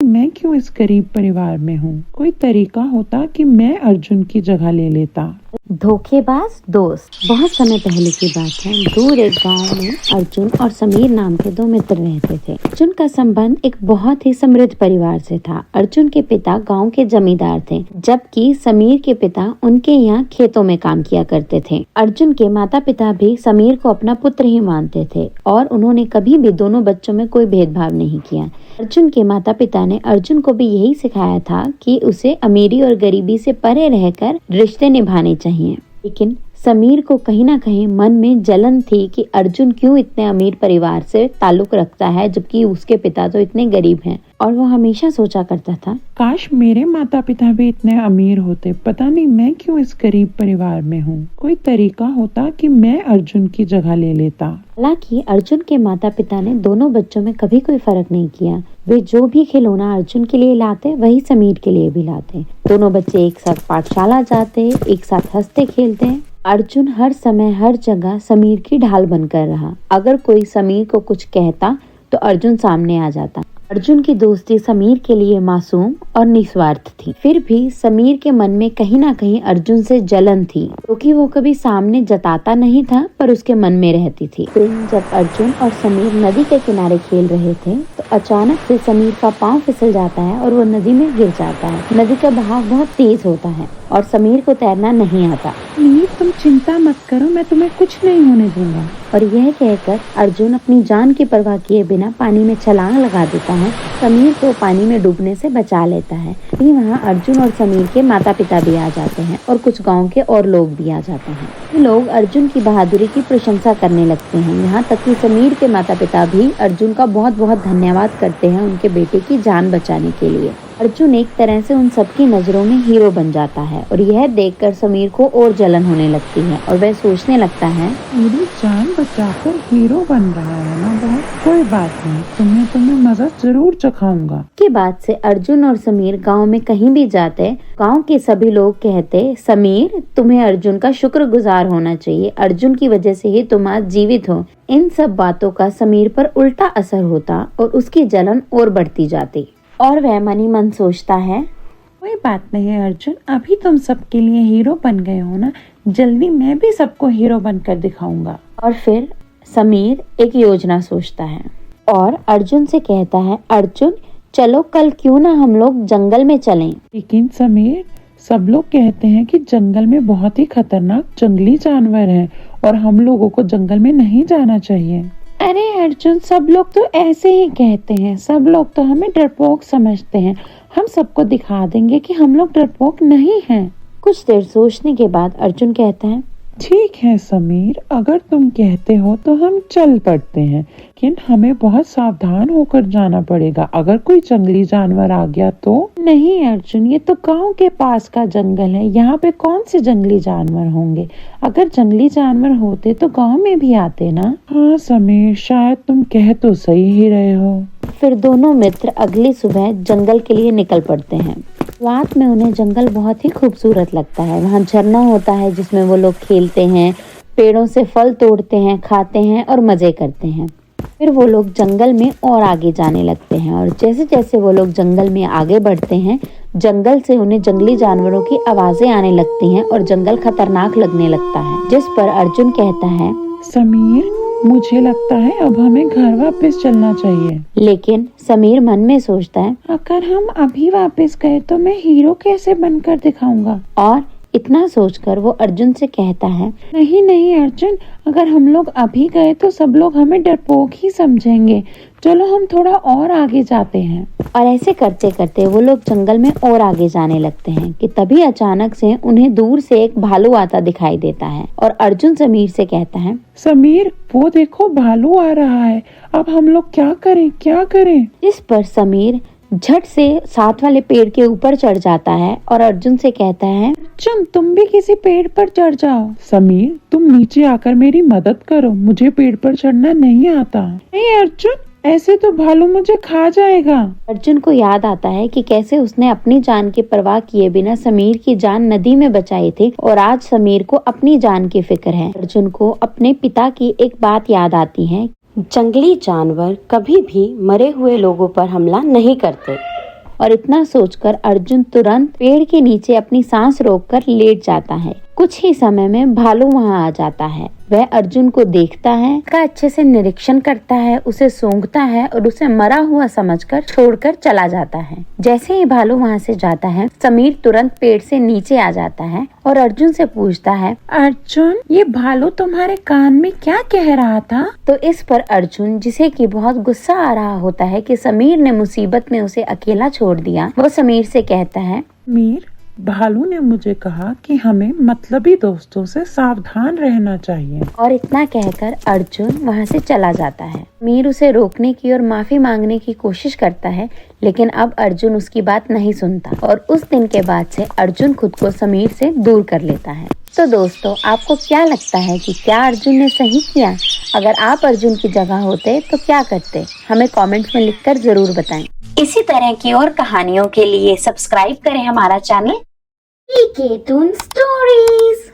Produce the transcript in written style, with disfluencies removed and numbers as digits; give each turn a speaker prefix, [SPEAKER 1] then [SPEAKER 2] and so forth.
[SPEAKER 1] मैं क्यों इस गरीब परिवार में हूँ? कोई तरीका होता कि मैं अर्जुन की जगह ले लेता।
[SPEAKER 2] धोखेबाज दोस्त। बहुत समय पहले की बात है। दूर एक गांव में अर्जुन और समीर नाम के दो मित्र रहते थे। अर्जुन का संबंध एक बहुत ही समृद्ध परिवार से था। अर्जुन के पिता गांव के जमींदार थे, जबकि समीर के पिता उनके यहाँ खेतों में काम किया करते थे। अर्जुन के माता पिता भी समीर को अपना पुत्र ही मानते थे और उन्होंने कभी भी दोनों बच्चों में कोई भेदभाव नहीं किया। अर्जुन के माता पिता ने अर्जुन को भी यही सिखाया था कि उसे अमीरी और गरीबी से परे रहकर रिश्ते निभाने चाहिए। लेकिन समीर को कहीं ना कहीं मन में जलन थी कि अर्जुन क्यों इतने अमीर परिवार से ताल्लुक रखता है, जबकि उसके पिता तो इतने गरीब हैं। और वो हमेशा सोचा करता था,
[SPEAKER 1] काश मेरे माता पिता भी इतने अमीर होते। पता नहीं मैं क्यों इस गरीब परिवार में हूँ। कोई तरीका होता कि मैं अर्जुन की जगह ले लेता।
[SPEAKER 2] हालांकि अर्जुन के माता पिता ने दोनों बच्चों में कभी कोई फर्क नहीं किया। वे जो भी खिलौना अर्जुन के लिए लाते, वही समीर के लिए भी लाते। दोनों बच्चे एक साथ पाठशाला जाते, एक साथ हंसते खेलते। अर्जुन हर समय हर जगह समीर की ढाल बनकर रहा। अगर कोई समीर को कुछ कहता तो अर्जुन सामने आ जाता। अर्जुन की दोस्ती समीर के लिए मासूम और निस्वार्थ थी। फिर भी समीर के मन में कहीं ना कहीं अर्जुन से जलन थी, क्योंकि वो कभी सामने जताता नहीं था, पर उसके मन में रहती थी। फिर जब अर्जुन और समीर नदी के किनारे खेल रहे थे तो अचानक से समीर का पाँव फिसल जाता है और वो नदी में गिर जाता है। नदी का बहाव बहुत तेज होता है और समीर को तैरना नहीं आता।
[SPEAKER 1] तुम चिंता मत करो, मैं तुम्हें कुछ नहीं होने दूंगा।
[SPEAKER 2] और यह कहकर अर्जुन अपनी जान की परवाह किए बिना पानी में छलांग लगा देता है। समीर को पानी में डूबने से बचा लेता है। फिर वहाँ अर्जुन और समीर के माता पिता भी आ जाते हैं और कुछ गांव के और लोग भी आ जाते हैं। ये लोग अर्जुन की बहादुरी की प्रशंसा करने लगते हैं। यहाँ तक कि समीर के माता पिता भी अर्जुन का बहुत बहुत धन्यवाद करते हैं उनके बेटे की जान बचाने के लिए। अर्जुन एक तरह से उन सबकी नजरों में हीरो बन जाता है और यह देखकर समीर को और जलन होने लगती है और वह सोचने लगता है,
[SPEAKER 1] मेरी जान बचाकर हीरो बन रहा है ना, बहुत कोई बात नहीं, तुम्हें मजा जरूर चखाऊंगा।
[SPEAKER 2] के बाद से अर्जुन और समीर गांव में कहीं भी जाते, गांव के सभी लोग कहते, समीर तुम्हें अर्जुन का शुक्रगुजार होना चाहिए, अर्जुन की वजह से ही तुम आज जीवित हो। इन सब बातों का समीर पर उल्टा असर होता और उसकी जलन और बढ़ती जाती और वह मन ही मन सोचता है,
[SPEAKER 1] कोई बात नहीं अर्जुन, अभी तुम सबके लिए हीरो बन गए हो ना, जल्दी मैं भी सबको हीरो बनकर दिखाऊंगा।
[SPEAKER 2] और फिर समीर एक योजना सोचता है और अर्जुन से कहता है, अर्जुन चलो कल क्यों ना हम लोग जंगल में चलें।
[SPEAKER 1] लेकिन समीर, सब लोग कहते हैं कि जंगल में बहुत ही खतरनाक जंगली जानवर हैं और हम लोगों को जंगल में नहीं जाना चाहिए। अरे अर्जुन, सब लोग तो ऐसे ही कहते हैं, सब लोग तो हमें डरपोक समझते हैं। हम सबको दिखा देंगे कि हम लोग डरपोक नहीं हैं।
[SPEAKER 2] कुछ देर सोचने के बाद अर्जुन कहता है,
[SPEAKER 1] ठीक है समीर, अगर तुम कहते हो तो हम चल पड़ते हैं, लेकिन हमें बहुत सावधान होकर जाना पड़ेगा। अगर कोई जंगली जानवर आ गया तो। नहीं अर्जुन, ये तो गांव के पास का जंगल है, यहाँ पे कौन से जंगली जानवर होंगे? अगर जंगली जानवर होते तो गांव में भी आते ना। हाँ समीर, शायद तुम कह तो सही ही रहे हो।
[SPEAKER 2] फिर दोनों मित्र अगली सुबह जंगल के लिए निकल पड़ते हैं। रात में उन्हें जंगल बहुत ही खूबसूरत लगता है। वहाँ झरना होता है जिसमें वो लोग खेलते हैं, पेड़ों से फल तोड़ते हैं, खाते हैं और मजे करते हैं। फिर वो लोग जंगल में और आगे जाने लगते हैं और जैसे जैसे वो लोग जंगल में आगे बढ़ते हैं, जंगल से उन्हें जंगली जानवरों की आवाजें आने लगती हैं और जंगल खतरनाक लगने लगता है। जिस पर अर्जुन कहता है,
[SPEAKER 1] समीर मुझे लगता है अब हमें घर वापस चलना चाहिए।
[SPEAKER 2] लेकिन समीर मन में सोचता है,
[SPEAKER 1] अगर हम अभी वापस गए तो मैं हीरो कैसे बनकर दिखाऊंगा।
[SPEAKER 2] और इतना सोचकर वो अर्जुन से कहता है,
[SPEAKER 1] नहीं नहीं अर्जुन, अगर हम लोग अभी गए तो सब लोग हमें डरपोक ही समझेंगे, चलो हम थोड़ा और आगे जाते हैं।
[SPEAKER 2] और ऐसे करते करते वो लोग जंगल में और आगे जाने लगते हैं कि तभी अचानक से उन्हें दूर से एक भालू आता दिखाई देता है और अर्जुन समीर से कहता है,
[SPEAKER 1] समीर वो देखो भालू आ रहा है, अब हम लोग क्या करें?
[SPEAKER 2] इस पर समीर झट से साथ वाले पेड़ के ऊपर चढ़ जाता है और अर्जुन से कहता है,
[SPEAKER 1] अर्जुन तुम भी किसी पेड़ पर चढ़ जाओ। समीर तुम नीचे आकर मेरी मदद करो, मुझे पेड़ पर चढ़ना नहीं आता। नहीं अर्जुन, ऐसे तो भालू मुझे खा जाएगा।
[SPEAKER 2] अर्जुन को याद आता है कि कैसे उसने अपनी जान की परवाह किए बिना समीर की जान नदी में बचाई थी और आज समीर को अपनी जान की फिक्र है। अर्जुन को अपने पिता की एक बात याद आती है, जंगली जानवर कभी भी मरे हुए लोगों पर हमला नहीं करते। और इतना सोचकर अर्जुन तुरंत पेड़ के नीचे अपनी सांस रोककर लेट जाता है। कुछ ही समय में भालू वहाँ आ जाता है। वह अर्जुन को देखता है, का अच्छे से निरीक्षण करता है, उसे सूंघता है और उसे मरा हुआ समझकर छोड़कर चला जाता है। जैसे ही भालू वहाँ से जाता है, समीर तुरंत पेड़ से नीचे आ जाता है और अर्जुन से पूछता है,
[SPEAKER 1] अर्जुन, ये भालू तुम्हारे कान में क्या कह रहा था?
[SPEAKER 2] तो इस पर अर्जुन, जिसे कि बहुत गुस्सा आ रहा होता है कि समीर ने मुसीबत में उसे अकेला छोड़ दिया, वो समीर से कहता है,
[SPEAKER 1] मीर, भालू ने मुझे कहा कि हमें मतलबी दोस्तों से सावधान रहना चाहिए।
[SPEAKER 2] और इतना कहकर अर्जुन वहाँ से चला जाता है। मीर उसे रोकने की और माफी मांगने की कोशिश करता है, लेकिन अब अर्जुन उसकी बात नहीं सुनता और उस दिन के बाद से अर्जुन खुद को समीर से दूर कर लेता है। तो दोस्तों, आपको क्या लगता है कि क्या अर्जुन ने सही किया? अगर आप अर्जुन की जगह होते तो क्या करते? हमें कमेंट्स में लिखकर जरूर बताएं। इसी तरह की और कहानियों के लिए सब्सक्राइब करें हमारा चैनल केतून स्टोरीज।